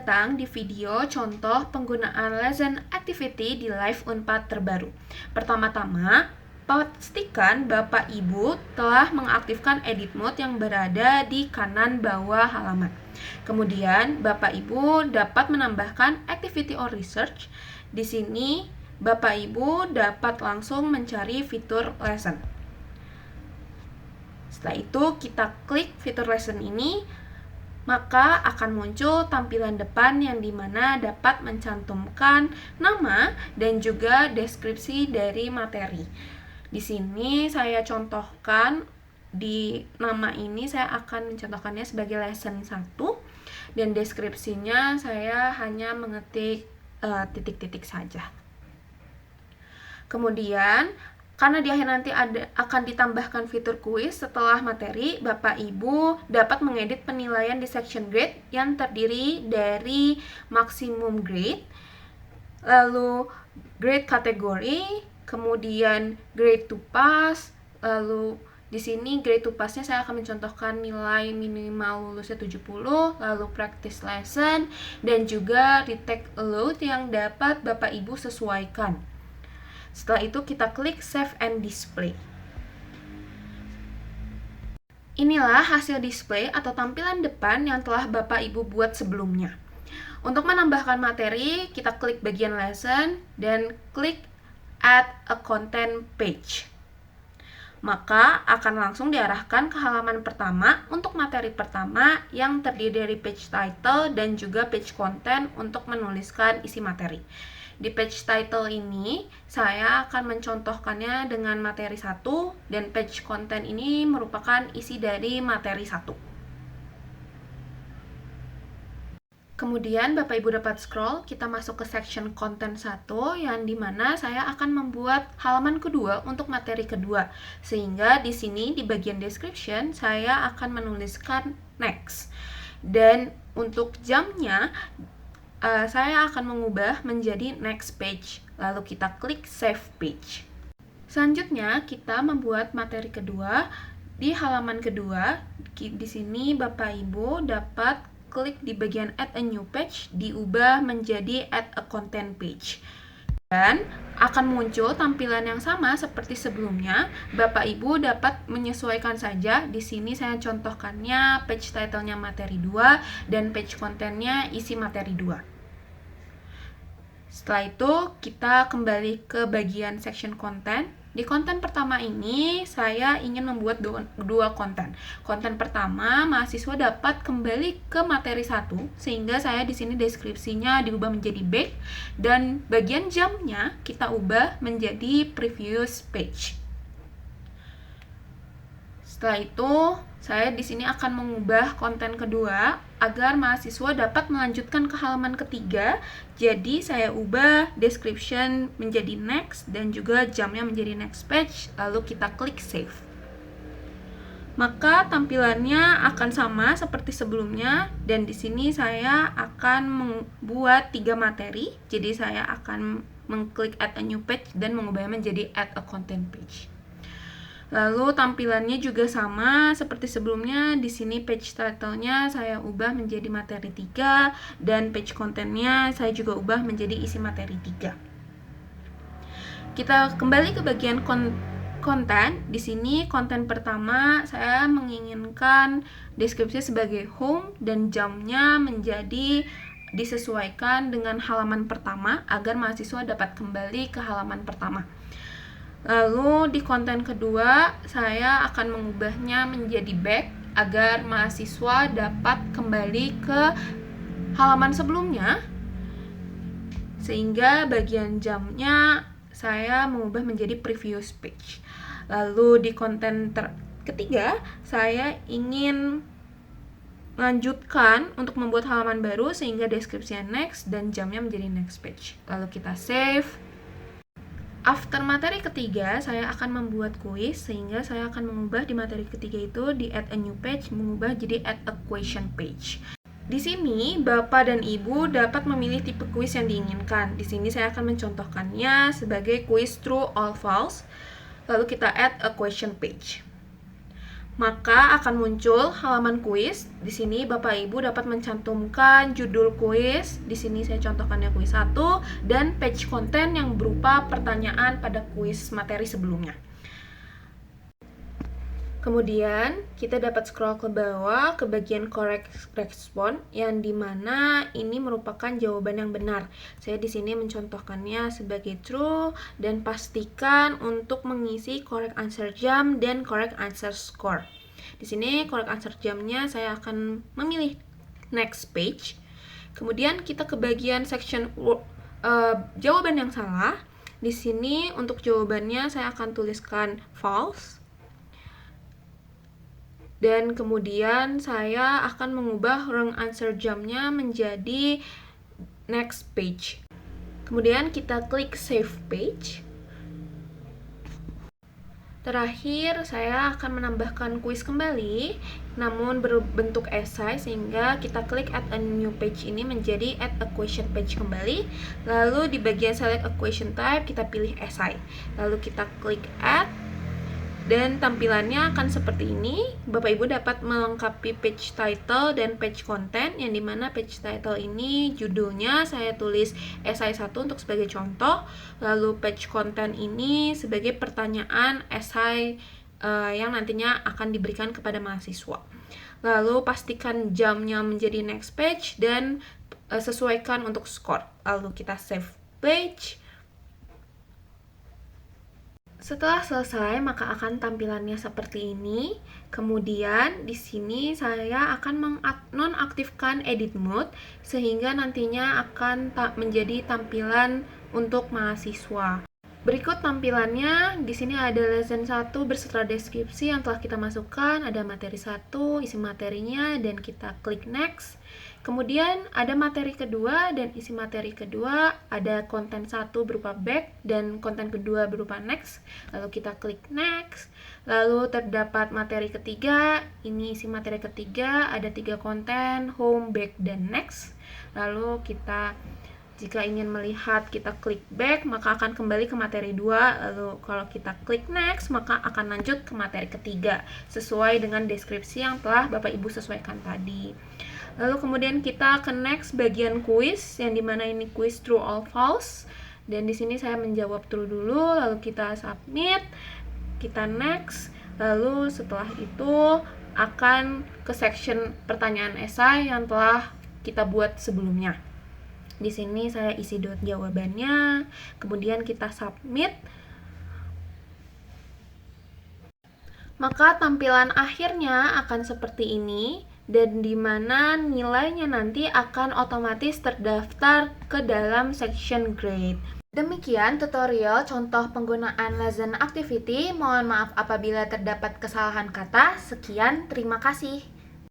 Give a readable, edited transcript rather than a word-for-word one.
datang di video contoh penggunaan lesson activity di Live Unpad terbaru. Pertama-tama, pastikan Bapak Ibu telah mengaktifkan edit mode yang berada di kanan bawah halaman. Kemudian, Bapak Ibu dapat menambahkan activity or research. Di sini, Bapak Ibu dapat langsung mencari fitur lesson. Setelah itu, kita klik fitur lesson ini, maka akan muncul tampilan depan yang dimana dapat mencantumkan nama dan juga deskripsi dari materi. Di sini saya contohkan, di nama ini saya akan mencontohkannya sebagai lesson 1 dan deskripsinya saya hanya mengetik titik-titik saja. Kemudian karena di akhir nanti akan ditambahkan fitur kuis setelah materi, Bapak Ibu dapat mengedit penilaian di section grade yang terdiri dari maximum grade, lalu grade kategori, kemudian grade to pass, lalu di sini grade to pass-nya saya akan mencontohkan nilai minimal lulusnya 70, lalu practice lesson, dan juga retake load yang dapat Bapak Ibu sesuaikan. Setelah itu kita klik Save and Display. Inilah hasil display atau tampilan depan yang telah Bapak Ibu buat sebelumnya. Untuk menambahkan materi, kita klik bagian lesson dan klik Add a Content Page. Maka akan langsung diarahkan ke halaman pertama untuk materi pertama yang terdiri dari page title dan juga page content untuk menuliskan isi materi. Di page title ini, saya akan mencontohkannya dengan materi 1 dan page content ini merupakan isi dari materi 1. Kemudian Bapak Ibu dapat scroll, kita masuk ke section content 1 yang dimana saya akan membuat halaman kedua untuk materi kedua. Sehingga di sini di bagian description saya akan menuliskan next. Dan untuk jamnya, saya akan mengubah menjadi next page, lalu kita klik save page. Selanjutnya kita membuat materi kedua di halaman kedua. Di sini Bapak Ibu dapat klik di bagian add a new page, diubah menjadi add a content page. Dan akan muncul tampilan yang sama seperti sebelumnya. Bapak Ibu dapat menyesuaikan saja. Di sini saya contohkannya page title-nya materi 2 dan page content-nya isi materi 2. Setelah itu kita kembali ke bagian section content. Di konten pertama ini saya ingin membuat dua konten. Konten pertama, mahasiswa dapat kembali ke materi 1 sehingga saya di sini deskripsinya diubah menjadi back dan bagian jamnya kita ubah menjadi previous page. Setelah itu, saya di sini akan mengubah konten kedua agar mahasiswa dapat melanjutkan ke halaman ketiga. Jadi, saya ubah description menjadi next dan juga jamnya menjadi next page, lalu kita klik save. Maka tampilannya akan sama seperti sebelumnya dan di sini saya akan membuat 3 materi. Jadi, saya akan mengklik add a new page dan mengubahnya menjadi add a content page. Lalu tampilannya juga sama seperti sebelumnya. Di sini page title-nya saya ubah menjadi materi 3 dan page content-nya saya juga ubah menjadi isi materi 3. Kita kembali ke bagian konten. Di sini konten pertama saya menginginkan deskripsi sebagai home dan jamnya menjadi disesuaikan dengan halaman pertama agar mahasiswa dapat kembali ke halaman pertama. Lalu di konten kedua, saya akan mengubahnya menjadi back agar mahasiswa dapat kembali ke halaman sebelumnya. Sehingga bagian jamnya saya mengubah menjadi previous page. Lalu di konten ketiga, saya ingin melanjutkan untuk membuat halaman baru sehingga deskripsinya next dan jamnya menjadi next page. Lalu kita save. After materi ketiga, saya akan membuat kuis sehingga saya akan mengubah di materi ketiga itu di add a new page, mengubah jadi add a question page. Di sini, Bapak dan Ibu dapat memilih tipe kuis yang diinginkan. Di sini saya akan mencontohkannya sebagai kuis true or false. Lalu kita add a question page. maka akan muncul halaman kuis. Di sini Bapak Ibu dapat mencantumkan judul kuis. Di sini saya contohkannya kuis 1 dan page konten yang berupa pertanyaan pada kuis materi sebelumnya. Kemudian kita dapat scroll ke bawah ke bagian correct response yang dimana ini merupakan jawaban yang benar. Saya di sini mencontohkannya sebagai true dan pastikan untuk mengisi correct answer jam dan correct answer score. Di sini correct answer jamnya saya akan memilih next page. Kemudian kita ke bagian section jawaban yang salah. Di sini untuk jawabannya saya akan tuliskan false. Dan kemudian saya akan mengubah wrong answer jamnya menjadi next page. Kemudian kita klik save page. Terakhir, saya akan menambahkan kuis kembali, namun berbentuk esai, sehingga kita klik add a new page ini menjadi add a question page kembali. Lalu di bagian select a question type, kita pilih esai. Lalu kita klik add. Dan tampilannya akan seperti ini. Bapak Ibu dapat melengkapi page title dan page content, yang dimana page title ini judulnya saya tulis esai 1 untuk sebagai contoh. Lalu page content ini sebagai pertanyaan esai yang nantinya akan diberikan kepada mahasiswa. Lalu pastikan jamnya menjadi next page dan sesuaikan untuk score. Lalu kita save page. Setelah selesai, maka akan tampilannya seperti ini. Kemudian di sini saya akan menonaktifkan edit mode sehingga nantinya akan menjadi tampilan untuk mahasiswa. Berikut tampilannya. Di sini ada lesson 1 berserta deskripsi yang telah kita masukkan, ada materi 1, isi materinya, dan kita klik next. Kemudian ada materi kedua dan isi materi kedua, ada konten 1 berupa back dan konten kedua berupa next. Lalu kita klik next. Lalu terdapat materi ketiga, ini isi materi ketiga, ada 3 konten, home, back, dan next. Lalu jika ingin melihat, kita klik back, maka akan kembali ke materi 2. Lalu kalau kita klik next, maka akan lanjut ke materi ketiga sesuai dengan deskripsi yang telah Bapak Ibu sesuaikan tadi. Lalu kemudian kita ke next bagian kuis, yang dimana ini kuis true or false. Dan di sini saya menjawab true dulu, lalu kita submit, kita next. Lalu setelah itu akan ke section pertanyaan esai yang telah kita buat sebelumnya. Di sini saya isi jawabannya, kemudian kita submit. Maka tampilan akhirnya akan seperti ini, dan di mana nilainya nanti akan otomatis terdaftar ke dalam section grade. Demikian tutorial contoh penggunaan lesson activity. Mohon maaf apabila terdapat kesalahan kata. Sekian, terima kasih.